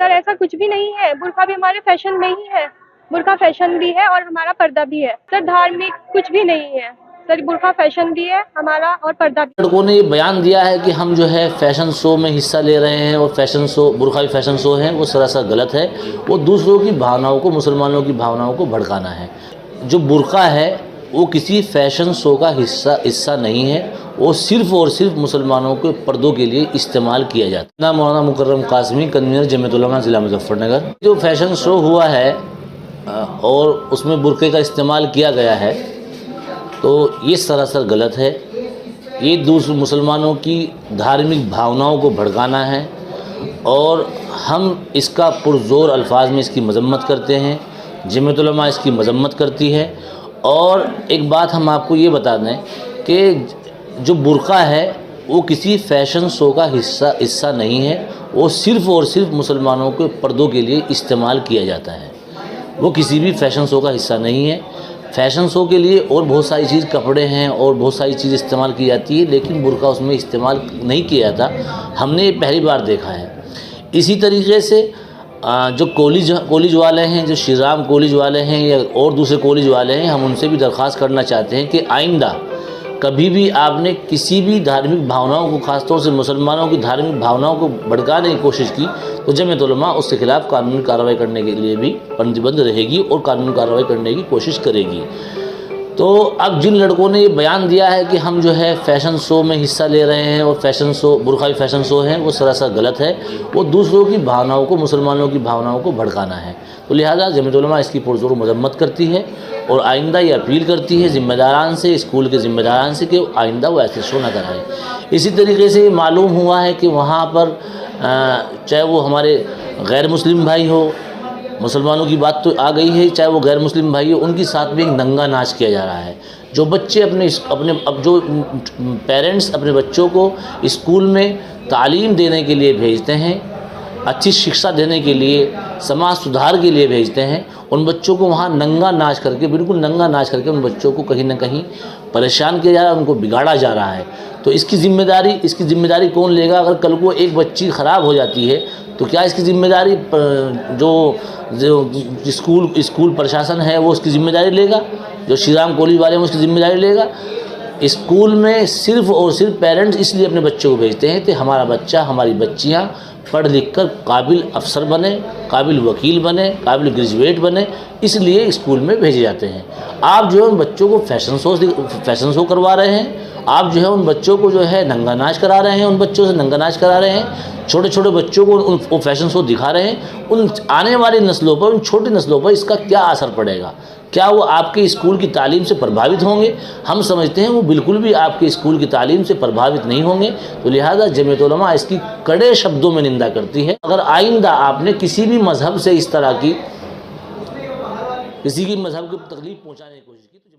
سر ایسا کچھ بھی نہیں ہے، برقع بھی ہمارے فیشن میں ہی ہے، برقع فیشن بھی ہے اور ہمارا پردہ بھی ہے سر، دھارمک کچھ بھی نہیں ہے سر، برقع فیشن بھی ہے ہمارا اور پردہ بھی۔ لڑکوں نے یہ بیان دیا ہے کہ ہم جو ہے فیشن شو میں حصہ لے رہے ہیں اور فیشن شو برقعی فیشن شو ہیں، وہ سراسر غلط ہے، وہ دوسروں کی بھاوناؤں کو، مسلمانوں کی بھاوناؤں کو بھڑکانا ہے۔ جو برقع ہے وہ کسی فیشن شو کا حصہ نہیں ہے، وہ صرف اور صرف مسلمانوں کے پردوں کے لیے استعمال کیا جاتا ہے۔ مولانا مکرم قاسمی، کنوینر جمعیت علماء ضلع مظفر نگر۔ جو فیشن شو ہوا ہے اور اس میں برقعے کا استعمال کیا گیا ہے تو یہ سراسر غلط ہے، یہ دوسرے مسلمانوں کی دھارمک بھاوناؤں کو بھڑکانا ہے اور ہم اس کا پرزور الفاظ میں اس کی مذمت کرتے ہیں، جمعیت علماء اس کی مذمت کرتی ہے۔ اور ایک بات ہم آپ کو یہ بتا دیں کہ جو برقع ہے وہ کسی فیشن شو کا حصہ نہیں ہے، وہ صرف اور صرف مسلمانوں کے پردوں کے لیے استعمال کیا جاتا ہے، وہ کسی بھی فیشن شو کا حصہ نہیں ہے۔ فیشن شو کے لیے اور بہت ساری چیز، کپڑے ہیں اور بہت ساری چیز استعمال کی جاتی ہے، لیکن برقع اس میں استعمال نہیں کیا جاتا، ہم نے یہ پہلی بار دیکھا ہے۔ اسی طریقے سے جو کالج والے ہیں، جو شری رام کالج والے ہیں یا اور دوسرے کالج والے ہیں، ہم ان سے بھی درخواست کرنا چاہتے ہیں کہ آئندہ کبھی بھی آپ نے کسی بھی دھارمک بھاوناؤں کو، خاص طور سے مسلمانوں کی دھارمک بھاوناؤں کو بھڑکانے کی کوشش کی تو جمعیت علماء اس کے خلاف قانونی کارروائی کرنے کے لیے بھی پابند رہے گی اور قانونی کارروائی کرنے کی کوشش کرے گی۔ تو اب جن لڑکوں نے یہ بیان دیا ہے کہ ہم جو ہے فیشن شو میں حصہ لے رہے ہیں اور فیشن شو برقعی فیشن شو ہیں، وہ سراسر غلط ہے، وہ دوسروں کی بھاوناؤں کو، مسلمانوں کی بھاوناؤں کو بھڑکانا ہے۔ تو لہٰذا جمعیت علماء اس کی پرزور مذمت کرتی ہے اور آئندہ یہ اپیل کرتی ہے ذمہ داران سے، اسکول کے ذمہ داران سے کہ آئندہ وہ ایسے شو نہ کرائیں۔ اسی طریقے سے یہ معلوم ہوا ہے کہ وہاں پر چاہے وہ ہمارے غیر مسلم بھائی ہو، مسلمانوں کی بات تو آ گئی ہے، چاہے وہ غیر مسلم بھائی ہو، ان کے ساتھ بھی ایک ننگا ناچ کیا جا رہا ہے۔ جو بچے جو پیرنٹس اپنے بچوں کو اسکول میں تعلیم دینے کے لیے بھیجتے ہیں، اچھی شکشا دینے کے لیے، سماج سدھار کے لیے بھیجتے ہیں، ان بچوں کو وہاں ننگا ناچ کر کے، بالکل ننگا ناچ کر کے ان بچوں کو کہیں نہ کہیں پریشان کیا جا رہا ہے، ان کو بگاڑا جا رہا ہے۔ تو اس کی ذمہ داری کون لے گا؟ اگر کل کو ایک بچی خراب ہو جاتی ہے تو کیا اس کی ذمہ داری جو اسکول پرشاسن ہے وہ اس کی ذمہ داری لے گا؟ جو شری رام کالج والے ہیں اس کی ذمہ داری لے گا؟ اسکول میں صرف اور صرف پیرنٹس اس لیے اپنے بچوں کو بھیجتے ہیں کہ ہمارا بچہ، ہماری بچیاں پڑھ لکھ کر قابل افسر بنے، قابل وکیل بنے، قابل گریجویٹ بنے، اس لیے اسکول میں بھیجے جاتے ہیں۔ آپ جو ہے ان بچوں کو فیشن شو کروا رہے ہیں، آپ جو ہے ان بچوں کو جو ہے ننگا ناچ کرا رہے ہیں، ان بچوں سے ننگا ناچ کرا رہے ہیں، چھوٹے چھوٹے بچوں کو وہ فیشن شو دکھا رہے ہیں۔ ان آنے والی نسلوں پر، ان چھوٹی نسلوں پر اس کا کیا اثر پڑے گا؟ کیا وہ آپ کے اسکول کی تعلیم سے پربھاوت ہوں گے؟ ہم سمجھتے ہیں وہ بالکل بھی آپ کے اسکول کی تعلیم سے پربھاوت نہیں ہوں گے۔ تو لہٰذا جمعیت علماء اس کی کڑے شبدوں میں نندا کرتی ہے۔ اگر آئندہ آپ نے کسی بھی مذہب سے اس طرح کی، کسی کی مذہب کو تکلیف پہنچانے کی کوشش کی تو